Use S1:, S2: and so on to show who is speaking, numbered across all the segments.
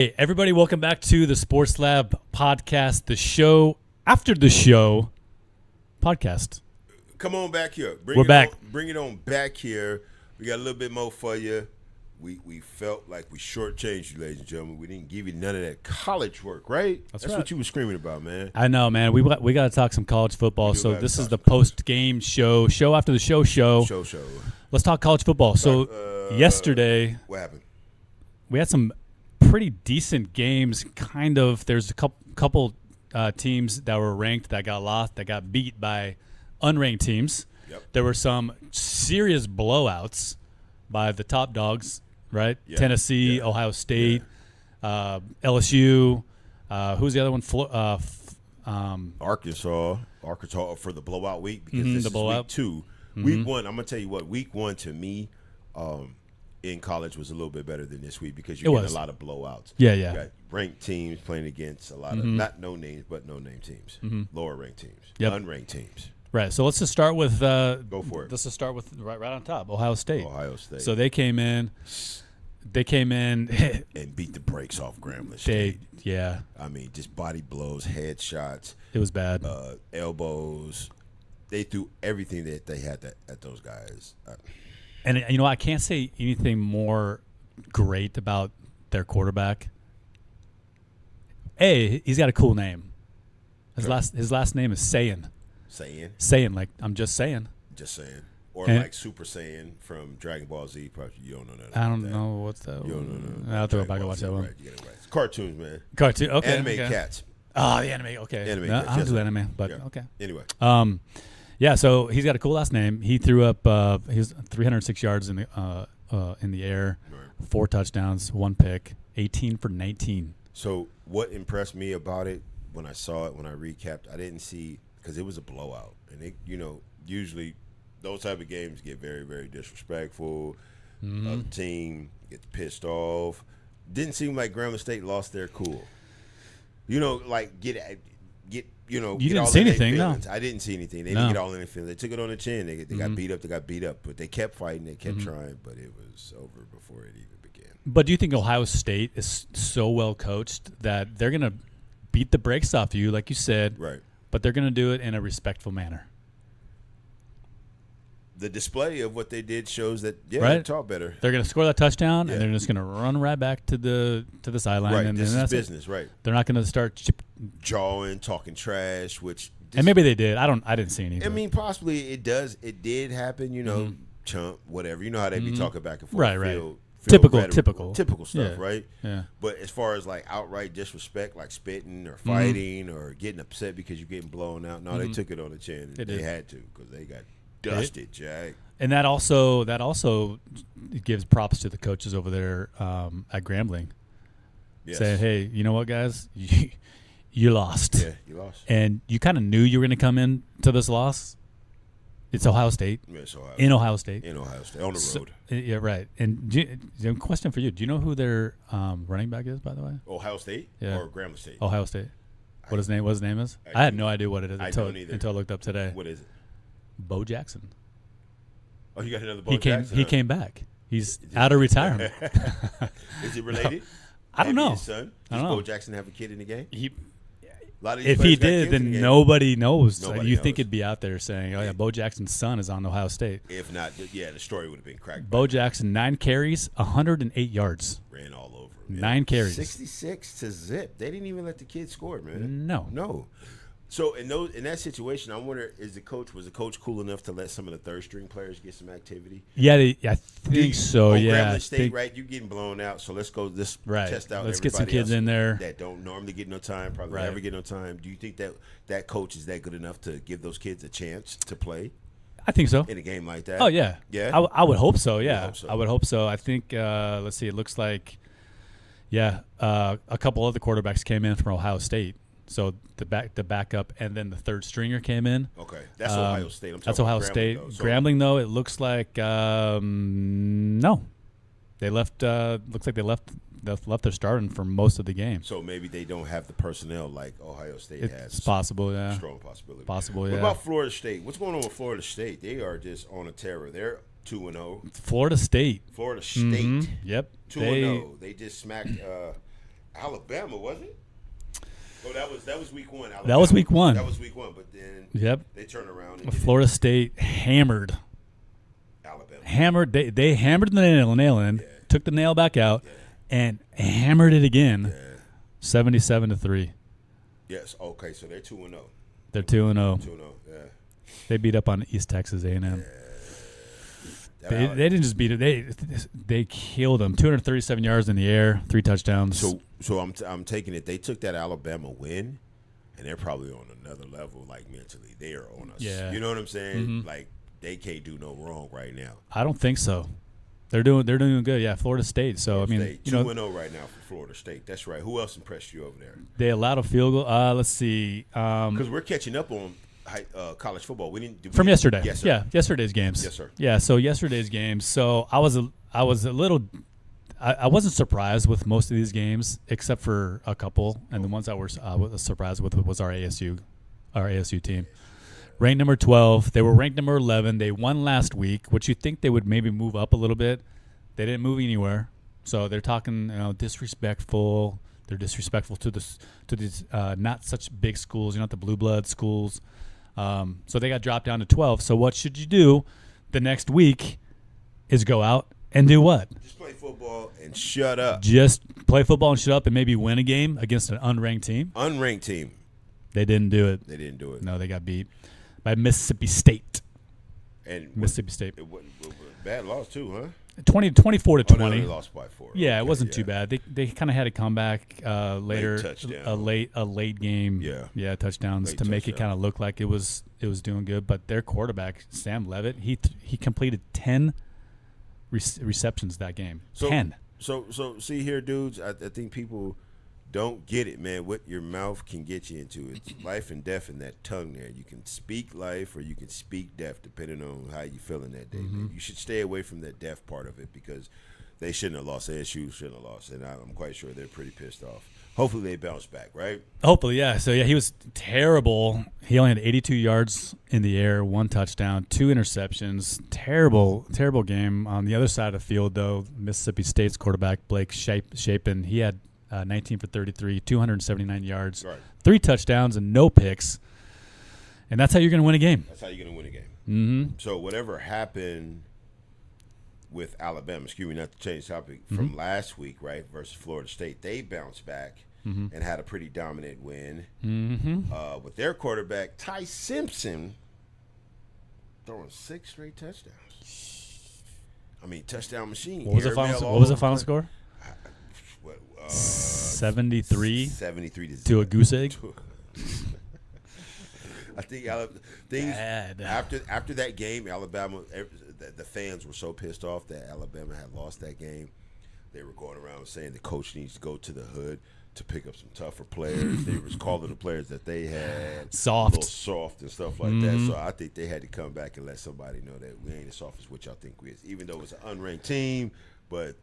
S1: Hey, everybody, welcome back to the Sports Lab podcast, the show after the show podcast.
S2: Come on back here.
S1: We're back.
S2: Bring it on back here. We got a little bit more for you. We felt like we shortchanged you, ladies and gentlemen. We didn't give you none of that college work, right? That's
S1: right.
S2: what you were screaming about, man.
S1: I know, man. We got to talk some college football. So this is the post-game show after the show.
S2: Show.
S1: Let's talk college football. So yesterday,
S2: what happened?
S1: we had some pretty decent games. Kind of. There's a couple teams that were ranked that got lost, that got beat by unranked teams.
S2: Yep.
S1: There were some serious blowouts by the top dogs, right?
S2: Yeah.
S1: Tennessee,
S2: Yeah.
S1: Ohio State, LSU. Who's the other one?
S2: Arkansas for the blowout week because this is
S1: blowout.
S2: week 2. Week 1, I'm going to tell you what, week 1 to me in college was a little bit better than this week because you're getting a lot of blowouts.
S1: Yeah.
S2: You got ranked teams playing against a lot of, not no names, but no name teams, lower ranked teams, unranked teams.
S1: Right. So let's just start with
S2: Go for it.
S1: Let's just start with right on top, Ohio State.
S2: So
S1: they came in
S2: and beat the brakes off Grambling State.
S1: Yeah.
S2: I mean, just body blows, headshots.
S1: It was bad.
S2: Elbows. They threw everything that they had at those guys.
S1: And I can't say anything more great about their quarterback. He's got a cool name. His last name is Saiyan. Saiyan, like I'm just saying.
S2: Just saying. Or like Super Saiyan from Dragon Ball Z. Probably you don't know that.
S1: I don't know what's that.
S2: You don't know.
S1: I'll throw it back and watch that one.
S2: Right, you get it right. It's cartoons, man.
S1: Cartoon. Okay.
S2: Anime cats.
S1: Oh, the anime. Okay.
S2: Anime
S1: no,
S2: cats.
S1: I don't do anime, but okay.
S2: Anyway.
S1: Yeah. So he's got a cool last name. He threw up. He was 306 yards in the air, 4 touchdowns, 1 pick, 18 for 19.
S2: So what impressed me about it when I saw it, when I recapped, I didn't see because it was a blowout, and it, usually those type of games get very, very disrespectful. The team gets pissed off. Didn't seem like Grambling State lost their cool. Like get
S1: You
S2: get
S1: didn't
S2: all
S1: see
S2: in their
S1: anything, no.
S2: feelings. I didn't see anything. They didn't get all in their feelings. They took it on the chin. They got beat up. They got beat up, but they kept fighting. They kept trying, but it was over before it even began.
S1: But do you think Ohio State is so well coached that they're gonna beat the brakes off you, like you said,
S2: Right.
S1: but they're gonna do it in a respectful manner?
S2: The display of what they did shows that they taught better.
S1: They're going to score that touchdown, and they're just going to run right back to the sideline.
S2: Right,
S1: and
S2: this
S1: then
S2: is
S1: that's
S2: business, right?
S1: They're not going to start
S2: Jawing, talking trash,
S1: and maybe they did. I didn't see anything.
S2: I mean, possibly it does. It did happen. Chump, whatever. You know how they be talking back and forth.
S1: Right. Typical
S2: stuff, right?
S1: Yeah.
S2: But as far as like outright disrespect, like spitting or fighting or getting upset because you're getting blown out, no, they took it on the chin. They had to because they got dusted, Jack.
S1: And that also gives props to the coaches over there at Grambling.
S2: Yes.
S1: Saying, hey, you know what, guys? You lost.
S2: Yeah, you lost.
S1: And you kind of knew you were going to come in to this loss. It's Ohio State.
S2: Yeah, it's Ohio
S1: in Ohio State.
S2: In Ohio State, on the road.
S1: Yeah, right. And question for you. Do you know who their running back is, by the way?
S2: Ohio State or Grambling State?
S1: Ohio State. What his name is? I had no idea what it is until I looked up today.
S2: What is it?
S1: Bo Jackson.
S2: Oh, you got another Bo Jackson?
S1: He came back. He's out of retirement.
S2: Is it related?
S1: I don't know.
S2: His son? Does Bo Jackson have a kid in the game?
S1: If he did, then nobody knows.
S2: Nobody knows.
S1: Think it'd be out there saying, "Oh yeah, Bo Jackson's son is on Ohio State."
S2: If not, the story would have been cracked.
S1: Bo Jackson, 9 carries, 108 yards.
S2: Ran all over. Man.
S1: 9 carries.
S2: 66 to zip. They didn't even let the kid score, man.
S1: No.
S2: So in that situation, I wonder, was the coach cool enough to let some of the third string players get some activity?
S1: Yeah, I think so. Yeah,
S2: Grambling State, right? You're getting blown out, so let's go. Let's test out.
S1: Let's get some kids in there
S2: that don't normally get no time, probably never get no time. Do you think that coach is that good enough to give those kids a chance to play?
S1: I think so.
S2: In a game like that?
S1: Oh yeah,
S2: yeah.
S1: I would hope so. Yeah, I would hope so. I think. Let's see. It looks like, a couple other quarterbacks came in from Ohio State. So the backup, and then the third stringer came in.
S2: Okay, that's Ohio State.
S1: That's Ohio State. Grambling, though, it looks like no, they left. Looks like they left their starting for most of the game.
S2: So maybe they don't have the personnel like Ohio State has.
S1: It's possible, yeah.
S2: Strong possibility.
S1: Possible, yeah.
S2: What about Florida State? What's going on with Florida State? They are just on a terror. They're 2-0.
S1: Florida State.
S2: Yep. 2-0. They just smacked Alabama, was it? Oh, that was week 1. Alabama.
S1: That was week 1.
S2: That was week 1, but then they turned around. And
S1: Florida State hammered
S2: Alabama.
S1: They hammered the nail in, took the nail back out, and hammered it again, 77-3.
S2: Yes. Okay, so they're 2-0.
S1: They're 2-0.
S2: 2-0. Yeah.
S1: They beat up on East Texas A&M.
S2: Yeah.
S1: They didn't just beat it. They killed them. 237 yards in the air, 3 touchdowns.
S2: So I'm taking it. They took that Alabama win, and they're probably on another level. Like mentally, they are on us.
S1: Yeah.
S2: You know what I'm saying? Like they can't do no wrong right now.
S1: I don't think so. They're doing good. Yeah, Florida State. So
S2: Florida
S1: I mean,
S2: State, 2-0 right now for Florida State. That's right. Who else impressed you over there?
S1: They allowed a field goal. Let's see.
S2: Because we're catching up on college football.
S1: From yesterday.
S2: Yes, sir.
S1: Yeah, yesterday's games.
S2: Yes, sir.
S1: Yeah, so yesterday's games. So I was a little. I wasn't surprised with most of these games except for a couple, and the ones I was surprised with was our ASU team. Ranked number 12. They were ranked number 11. They won last week, which you think they would maybe move up a little bit. They didn't move anywhere. So they're talking, disrespectful. They're disrespectful to these not such big schools, the blue blood schools. So they got dropped down to 12. So what should you do the next week is go out and do what?
S2: Just play football and shut up.
S1: Just play football and shut up and maybe win a game against an unranked team.
S2: Unranked team.
S1: They didn't do it.
S2: They didn't do it.
S1: No, they got beat by Mississippi State.
S2: And
S1: Mississippi State.
S2: Bad loss too, huh?
S1: 24 to 20.
S2: No, they lost by 4.
S1: Yeah, it wasn't too bad. They kind of had a comeback later, a late game. Yeah, touchdowns to make it kind of look like it was doing good. But their quarterback Sam Levitt, he completed 10 receptions that game. 10.
S2: So see here, dudes. I think people don't get it, man. What your mouth can get you into. It's life and death in that tongue there. You can speak life or you can speak death depending on how you feeling that day. Man. You should stay away from that death part of it because they shouldn't have lost. ASU shouldn't have lost. And I'm quite sure they're pretty pissed off. Hopefully they bounce back, right?
S1: Hopefully, yeah. So, yeah, he was terrible. He only had 82 yards in the air, 1 touchdown, 2 interceptions. Terrible game. On the other side of the field, though, Mississippi State's quarterback, Blake Shapen, he had 19 for 33, 279 yards, 3 touchdowns, and no picks. And that's how you're going to win a game.
S2: That's how you're going to win a game.
S1: Mm-hmm.
S2: So whatever happened with Alabama, excuse me, not to change the topic, from last week, right, versus Florida State, they bounced back and had a pretty dominant win with their quarterback, Ty Simpson, throwing 6 straight touchdowns. I mean, touchdown machine.
S1: What was the final score? 73 to a goose egg.
S2: I think after that game, Alabama, the fans were so pissed off that Alabama had lost that game. They were going around saying the coach needs to go to the hood to pick up some tougher players. They was calling the players that they had
S1: soft
S2: and stuff like that. So I think they had to come back and let somebody know that we ain't as soft as what y'all think we is. Even though it's an unranked team, but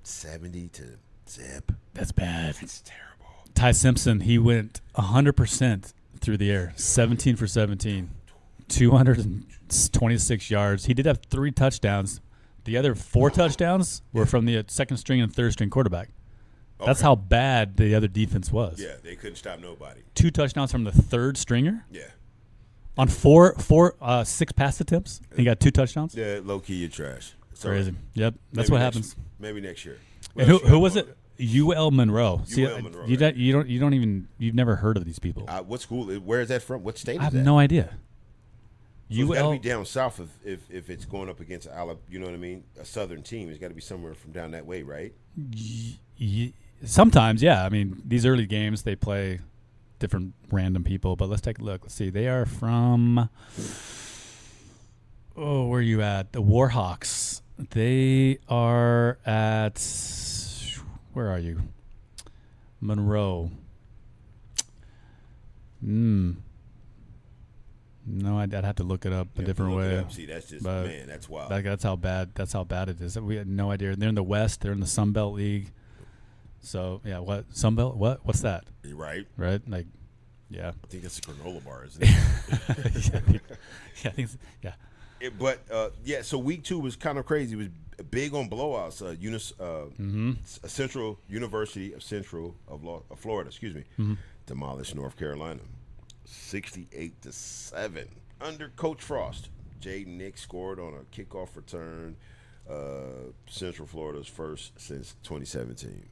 S2: 70 to zip.
S1: That's bad.
S2: That's terrible.
S1: Ty Simpson, he went 100% through the air, 17 for 17, 226 yards. He did have 3 touchdowns. The other 4 touchdowns were from the second string and third string quarterback. That's how bad the other defense was.
S2: Yeah, they couldn't stop nobody.
S1: 2 touchdowns from the third stringer.
S2: Yeah.
S1: On 6 pass attempts, he got 2 touchdowns.
S2: Yeah, low key, you're trash.
S1: Crazy. Yep, that's what happens.
S2: Maybe next year.
S1: And who was it? UL Monroe.
S2: Monroe.
S1: You've never heard of these people.
S2: What school? Where is that from? What state is that?
S1: I have no idea.
S2: So it's got to be down south if it's going up against you know what I mean? A southern team. It's got to be somewhere from down that way, right?
S1: Sometimes, yeah. I mean, these early games they play different random people, but let's take a look. Let's see. They are from. Oh, where are you at? The Warhawks. They are at. Where are you? Monroe. No, I'd have to look it up a different way.
S2: See, that's just man, that's wild.
S1: That's how bad it is. We had no idea. They're in the West. They're in the Sun Belt League. So yeah, what Sun Belt? What's that?
S2: Right.
S1: Like, yeah.
S2: I think it's a granola bar, isn't it?
S1: I think. Yeah.
S2: So week 2 was kind of crazy. It was big on blowouts. Central University of Florida, demolished North Carolina, 68-7 under Coach Frost. Jay Nick scored on a kickoff return. Central Florida's first since 2017.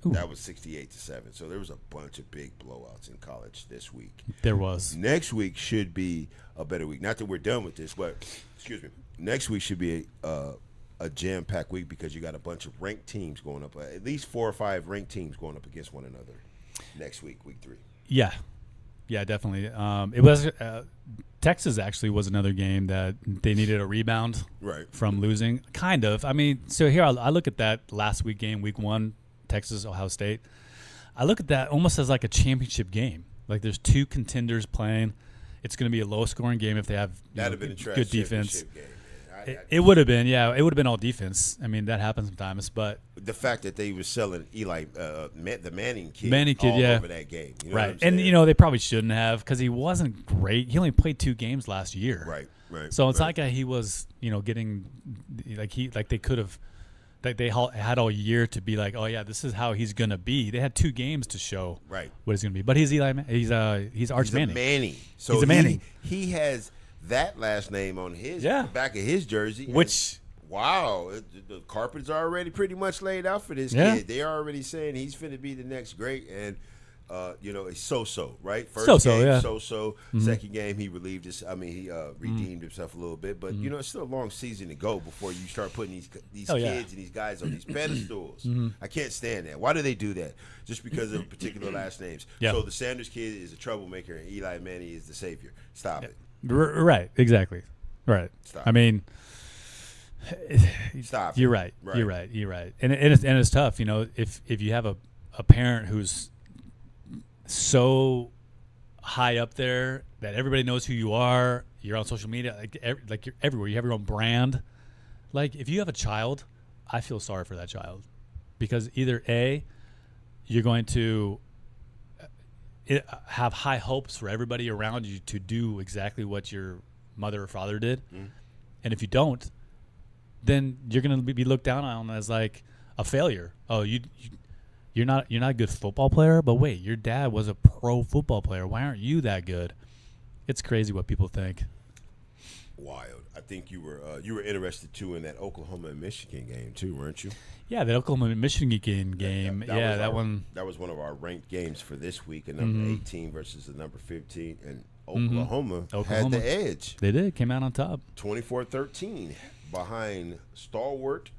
S2: Ooh. That was 68-7. So there was a bunch of big blowouts in college this week.
S1: There was.
S2: Next week should be a better week. Not that we're done with this, but next week should be a jam-packed week because you got a bunch of ranked teams going up. At least 4 or 5 ranked teams going up against one another next week, week 3.
S1: Yeah, definitely. It was Texas actually was another game that they needed a rebound from losing. Kind of. I mean, so here I look at that last week game, week 1. Texas, Ohio State. I look at that almost as like a championship game. Like there's 2 contenders playing. It's going to be a low-scoring game if they have good defense. Game, it would have been, yeah. It would have been all defense. I mean, that happens sometimes. But
S2: the fact that they were selling Eli, the Manning kid, over that game. You know
S1: right. And, they probably shouldn't have because he wasn't great. He only played 2 games last year.
S2: Right.
S1: So it's like he was, getting they could have. Like they had all year to be like, oh yeah, this is how he's gonna be. They had 2 games to show what he's gonna be. But he's Eli. He's Arch Manning.
S2: Manning. So
S1: he's a Manning.
S2: He has that last name on his back of his jersey.
S1: Which
S2: the carpet's already pretty much laid out for this kid. They're already saying he's finna be the next great and. It's so-so, right? First game, so-so. Mm-hmm. Second game, he relieved his. He redeemed himself a little bit, but it's still a long season to go before you start putting these kids and these guys on these pedestals. I can't stand that. Why do they do that? Just because of particular last names. Yeah. So the Sanders kid is a troublemaker, and Eli Manning is the savior. Stop it.
S1: Right. Exactly. Right.
S2: Stop.
S1: I mean.
S2: Stop.
S1: You're right. You're right. And it's tough. If you have a parent who's so high up there that everybody knows who you are. You're on social media, like you're everywhere. You have your own brand. Like if you have a child, I feel sorry for that child because either A, you're going to have high hopes for everybody around you to do exactly what your mother or father did, and if you don't, then you're going to be looked down on as like a failure. Oh, You're not a good football player, but wait, your dad was a pro football player. Why aren't you that good? It's crazy what people think.
S2: Wild. I think you were interested too in that Oklahoma and Michigan game too, weren't you?
S1: Yeah, that Oklahoma and Michigan game. That one.
S2: That was one of our ranked games for this week. And number 18 versus the number 15, and Oklahoma had the edge.
S1: They did. Came out on top.
S2: 24-13 behind stalwart.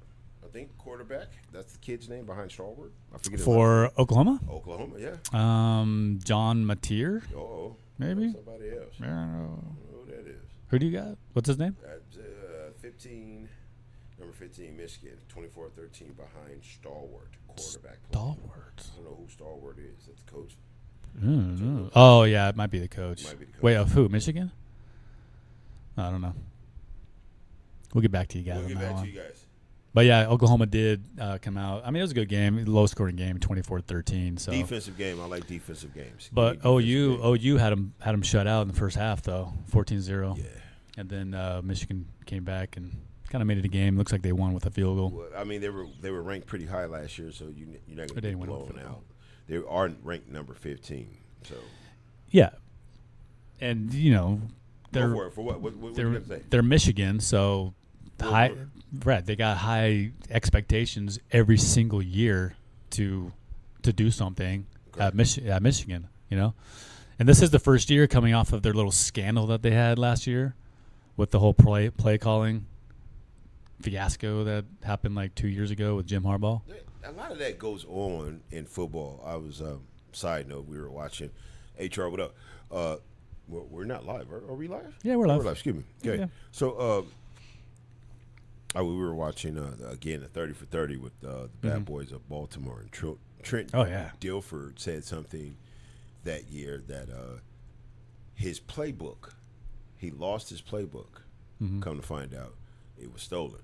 S2: I think quarterback. That's the kid's name behind stalwart. I forget
S1: for Oklahoma.
S2: Oklahoma, yeah.
S1: John Mateer. Maybe
S2: somebody else.
S1: I don't know
S2: who that is.
S1: Who do you got? What's his name?
S2: 15, number 15, Michigan. 24-13 behind stalwart quarterback.
S1: Stalwart.
S2: I don't know who stalwart is. That's the coach.
S1: Oh yeah, it might be the coach. Wait, of who? Michigan? I don't know. We'll get back to you guys.
S2: We'll get back to you guys.
S1: But yeah, Oklahoma did come out. I mean, it was a good game, low-scoring game, 24-13. So
S2: defensive game. I like defensive games.
S1: But OU had them shut out in the first half though, 14-0.
S2: Yeah.
S1: And then Michigan came back and kind of made it a game. Looks like they won with a field goal.
S2: Well, I mean, they were ranked pretty high last year, so you're not going to be blown out. They are ranked number 15. So
S1: yeah, and they're
S2: go for it. What you gonna say?
S1: They're Michigan, so. They got high expectations every single year to do something at Michigan, and this is the first year coming off of their little scandal that they had last year with the whole play calling fiasco that happened like 2 years ago with Jim Harbaugh.
S2: A lot of that goes on in football. I was side note, we were watching HR. What up? We're not live. Are we live?
S1: Yeah, we're live.
S2: We're live. Excuse me. Okay. Yeah. So. We were watching again the 30 for 30 with the Bad Boys of Baltimore, and Trent Dilford said something that year that his playbook, he lost his playbook. Come to find out, it was stolen.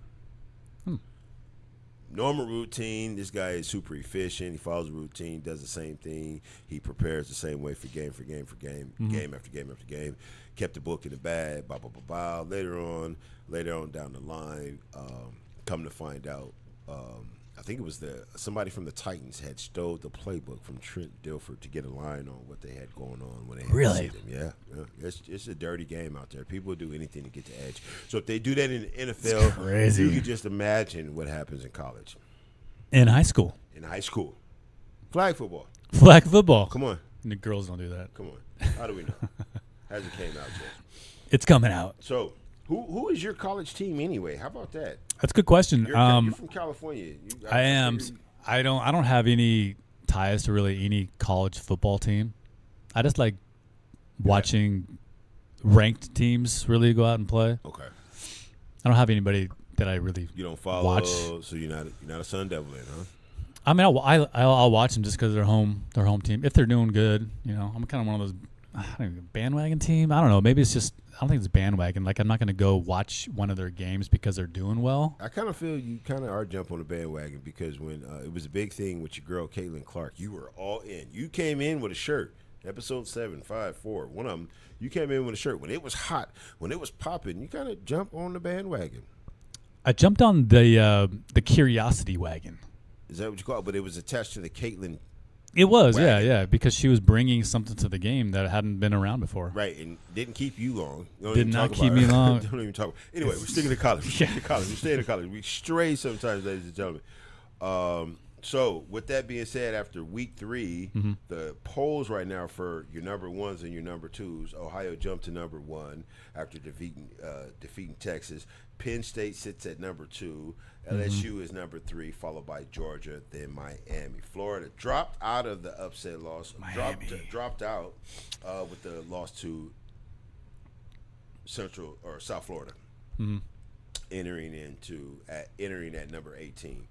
S2: normal routine. This guy is super efficient. He follows a routine, does the same thing. He prepares the same way for game, game after game after game. Kept the book in the bag. Blah blah blah blah. Later on down the line, come to find out, I think it was somebody from the Titans had stole the playbook from Trent Dilfer to get a line on what they had going on when they had
S1: really.
S2: to see them. Yeah. It's a dirty game out there. People do anything to get the edge. So if they do that in the NFL,
S1: crazy.
S2: You can just imagine what happens in college.
S1: In high school.
S2: Flag football.
S1: Come
S2: on.
S1: The girls don't do that.
S2: Come on. How do we know? Hasn't came out yet.
S1: It's coming out.
S2: So who is your college team anyway? How about that?
S1: That's a good question.
S2: You're from California.
S1: I am. I don't have any ties to really any college football team. I just like watching ranked teams really go out and play.
S2: Okay.
S1: I don't have anybody that I really
S2: you don't follow.
S1: Watch.
S2: So you're not a Sun Devil, huh?
S1: I mean, I'll watch them just because they're home team. If they're doing good, I'm kind of one of those bandwagon team. I don't know. Maybe it's just I don't think it's bandwagon. Like I'm not going to go watch one of their games because they're doing well.
S2: I kind of feel you kind of are jump on the bandwagon because when it was a big thing with your girl Caitlin Clark, you were all in. You came in with a shirt. Episode 7, 5, 4. One of them, you came in with a shirt when it was hot, when it was popping. You kind of jump on the bandwagon.
S1: I jumped on the curiosity wagon.
S2: Is that what you call it? But it was attached to the Caitlin.
S1: It was,
S2: wagon.
S1: yeah, because she was bringing something to the game that hadn't been around before.
S2: Right, and didn't keep you long.
S1: Did not keep me long.
S2: Don't even talk about it. Anyway, we're sticking to college. We stay in college. We stray sometimes, ladies and gentlemen. So, with that being said, after week 3, the polls right now for your number 1s and your number 2s, Ohio jumped to number 1 after defeating Texas. Penn State sits at number 2. LSU is number 3, followed by Georgia, then Miami. Florida dropped out of the upset loss. Dropped out with the loss to Central or South Florida, entering at number 18.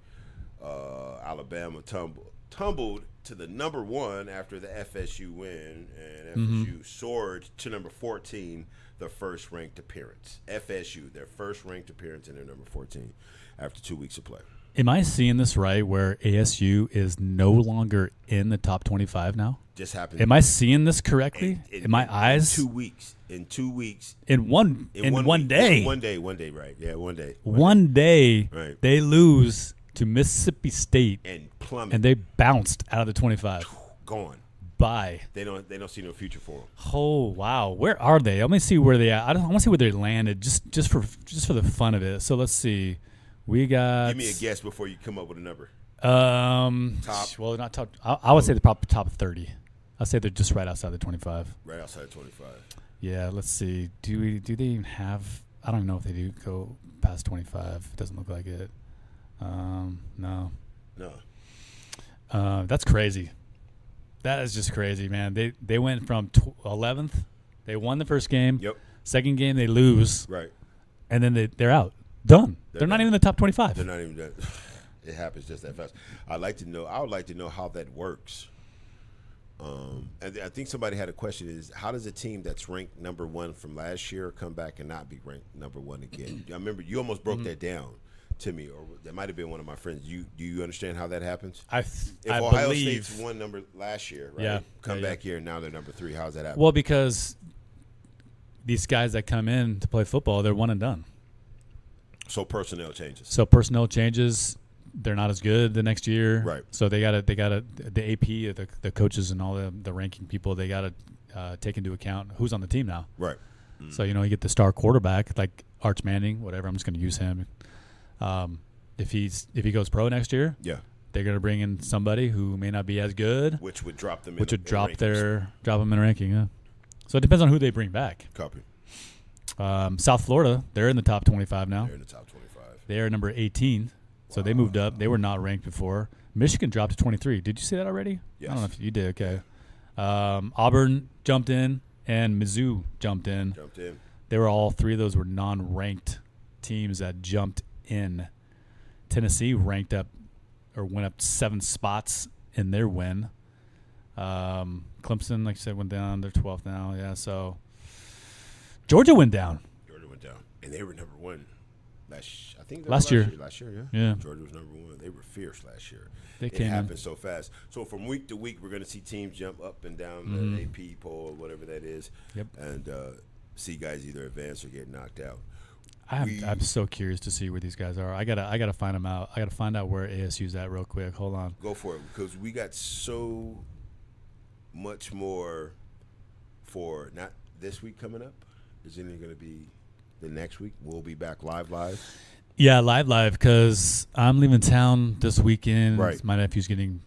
S2: Alabama tumbled to the number 1 after the FSU win, and FSU soared to number 14, the first ranked appearance. FSU, their first ranked appearance, and their number 14 after 2 weeks of play.
S1: Am I seeing this right where ASU is no longer in the top 25 now?
S2: Just happened.
S1: Am I seeing this correctly? In my eyes?
S2: In 2 weeks.
S1: In one day.
S2: One day, right. Yeah, one day.
S1: One day,
S2: right.
S1: They lose to Mississippi State
S2: and plummet.
S1: And they bounced out of the 25.
S2: Gone.
S1: Bye.
S2: They don't see no future for them.
S1: Oh wow, where are they? Let me see where they at. I want to see where they landed, just for the fun of it. So let's see. We got.
S2: Give me a guess before you come up with a number.
S1: Top. Well, not top. I would say the top 30. I'd say they're just right outside the 25.
S2: Right outside 25.
S1: Yeah. Let's see. Do they even have? I don't even know if they do go past 25. It doesn't look like it. No. That's crazy. That is just crazy, man. They went from 11th. They won the first game.
S2: Yep.
S1: Second game they lose.
S2: Right.
S1: And then they're out. Done. They're not even in the top 25.
S2: They're not even done. It happens just that fast. I would like to know how that works. And I think somebody had a question: is how does a team that's ranked number 1 from last year come back and not be ranked number 1 again? I remember you almost broke that down to me, or that might have been one of my friends. Do you understand how that happens?
S1: If
S2: Ohio
S1: believe,
S2: State's won number last year, right?
S1: Yeah,
S2: come back here and now they're number 3. How's that happen?
S1: Well, because these guys that come in to play football, they're one and done.
S2: So personnel changes.
S1: They're not as good the next year.
S2: Right.
S1: So they gotta the AP, the coaches and all the ranking people, they gotta take into account who's on the team now.
S2: Right.
S1: So you get the star quarterback like Arch Manning, whatever. I'm just gonna use him. If he goes pro next year,
S2: yeah,
S1: they're gonna bring in somebody who may not be as good,
S2: which would drop them.
S1: Drop them in ranking. Yeah. So it depends on who they bring back.
S2: Copy.
S1: South Florida, they're in the top 25 now.
S2: They're in the top 25.
S1: They are number 18. So they moved up. They were not ranked before. Michigan dropped to 23. Did you see that already?
S2: Yes.
S1: I don't know if you did. Okay. Auburn jumped in, and Mizzou jumped in. They were all 3 of those were non-ranked teams that jumped in. Tennessee ranked up or went up 7 spots in their win. Clemson, like I said, went down. They're 12th now. Yeah. So Georgia went down.
S2: And they were number 1. I think
S1: last year.
S2: Last year,
S1: Yeah.
S2: Georgia was number 1. They were fierce last year.
S1: It
S2: happened so fast. So from week to week, we're going to see teams jump up and down the AP poll or whatever that is, and see guys either advance or get knocked out.
S1: I'm so curious to see where these guys are. I gotta find them out. I gotta find out where ASU's at real quick. Hold on.
S2: Go for it, because we got so much more for not this week coming up. Is it going to be the next week? We'll be back live.
S1: Yeah, live, because I'm leaving town this weekend.
S2: Right.
S1: My nephew's getting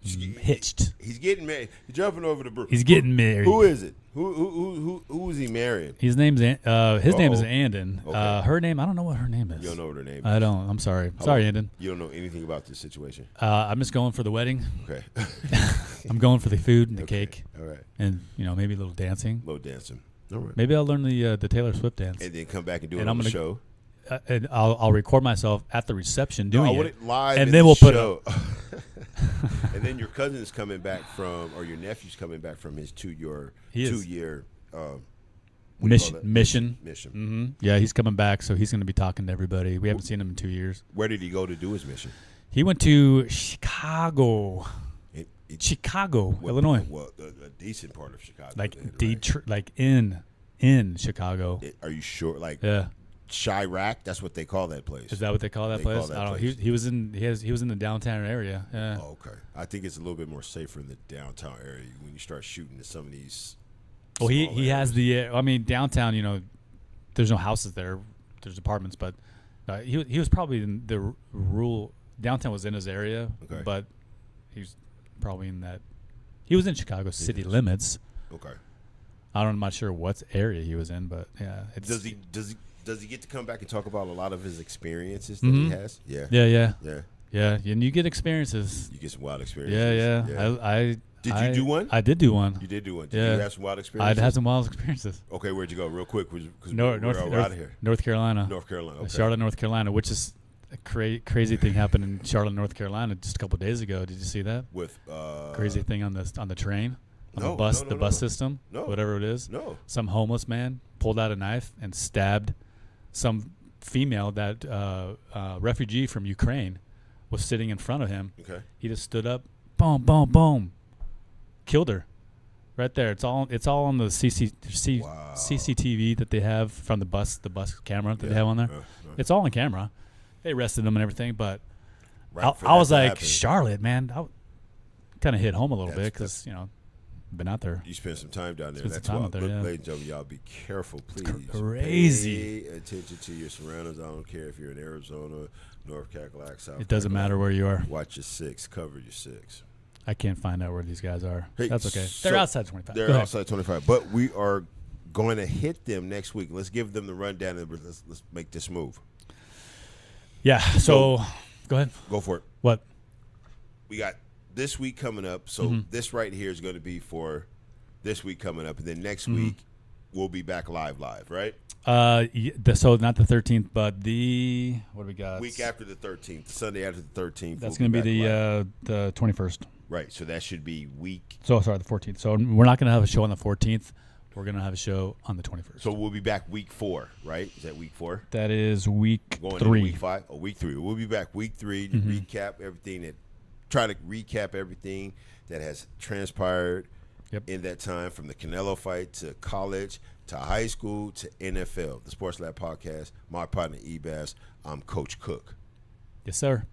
S1: hitched.
S2: He's getting married. He's jumping over the bridge.
S1: He's getting married.
S2: Who is it? Who is he marrying?
S1: His name is Andon.
S2: Okay.
S1: Her name, I don't know what her name is.
S2: You don't know what her name is?
S1: I don't. I'm sorry. Sorry, Andon.
S2: You don't know anything about this situation?
S1: I'm just going for the wedding.
S2: Okay.
S1: I'm going for the food and the cake.
S2: All right.
S1: And, maybe a little dancing.
S2: All right.
S1: Maybe I'll learn the Taylor Swift dance.
S2: And then come back and do it on the show.
S1: And I'll record myself at the reception doing
S2: it live,
S1: and then we'll put it.
S2: And then your cousin's coming back or your nephew's coming back from his 2-year mission.
S1: Mm-hmm. Yeah, he's coming back, so he's going to be talking to everybody. We haven't seen him in 2 years.
S2: Where did he go to do his mission?
S1: He went to Chicago. Illinois.
S2: Well, a decent part of Chicago.
S1: Like
S2: right?
S1: in Chicago.
S2: Are you sure? Like
S1: yeah.
S2: Chirac, that's what they call that place.
S1: Is that what they call that place? I don't know. He was in the downtown area. Yeah.
S2: Oh, okay. I think it's a little bit more safer in the downtown area when you start shooting at some of these.
S1: Well, he has downtown. There's no houses there. There's apartments, but he was probably in the rural downtown was in his area, but he's probably in that. He was in Chicago city limits.
S2: Okay.
S1: I'm not sure what area he was in, but yeah.
S2: Does he get to come back and talk about a lot of his experiences that he has? Yeah.
S1: Yeah, and you get experiences.
S2: You get some wild experiences.
S1: Yeah.
S2: Did you do one?
S1: I did do one.
S2: You did do one. Did you have some wild experiences?
S1: I had some wild experiences.
S2: Okay, where'd you go? Real quick, because
S1: we're out of here. North Carolina.
S2: Okay.
S1: Charlotte, North Carolina, which is a crazy thing happened in Charlotte, North Carolina just a couple of days ago. Did you see that?
S2: With
S1: crazy thing on the train, on the bus system, whatever it is.
S2: No.
S1: Some homeless man pulled out a knife and stabbed some female that refugee from Ukraine was sitting in front of him.
S2: Okay. He
S1: just stood up, boom, boom, boom, killed her, right there. It's all on the CCTV that they have from the bus camera that they have on there. It's all on camera. They arrested him and everything, but I was like, Charlotte, man, I kind of hit home a little bit because been out there.
S2: You spent some time down there.
S1: That's wild.
S2: Ladies and gentlemen, y'all be careful, please.
S1: It's crazy.
S2: Pay attention to your surroundings. I don't care if you're in Arizona, North Carolina, South.
S1: It doesn't matter where you are.
S2: Watch your 6. Cover your 6.
S1: I can't find out where these guys are.
S2: Hey,
S1: that's okay. They're outside 25.
S2: They're outside 25. But we are going to hit them next week. Let's give them the rundown and let's make this move.
S1: Yeah. So go ahead.
S2: Go for it.
S1: What?
S2: We got this week coming up. So this right here is going to be for this week coming up. And then next week we'll be back live, right?
S1: So not the 13th, but what do we got?
S2: Week after the 13th, Sunday after the 13th.
S1: That's going to be the 21st.
S2: Right. So that should be week.
S1: So sorry, the 14th. So we're not going to have a show on the 14th. We're going to have a show on the 21st.
S2: So we'll be back week 4, right? Is that week 4?
S1: That is week
S2: Going
S1: 3.
S2: Into week 5? Oh, week 3. We'll be back week 3 to recap everything try to recap everything that has transpired in that time, from the Canelo fight to college to high school to NFL. The Sports Lab Podcast. My partner, E-Bass. I'm Coach Cook.
S1: Yes, sir.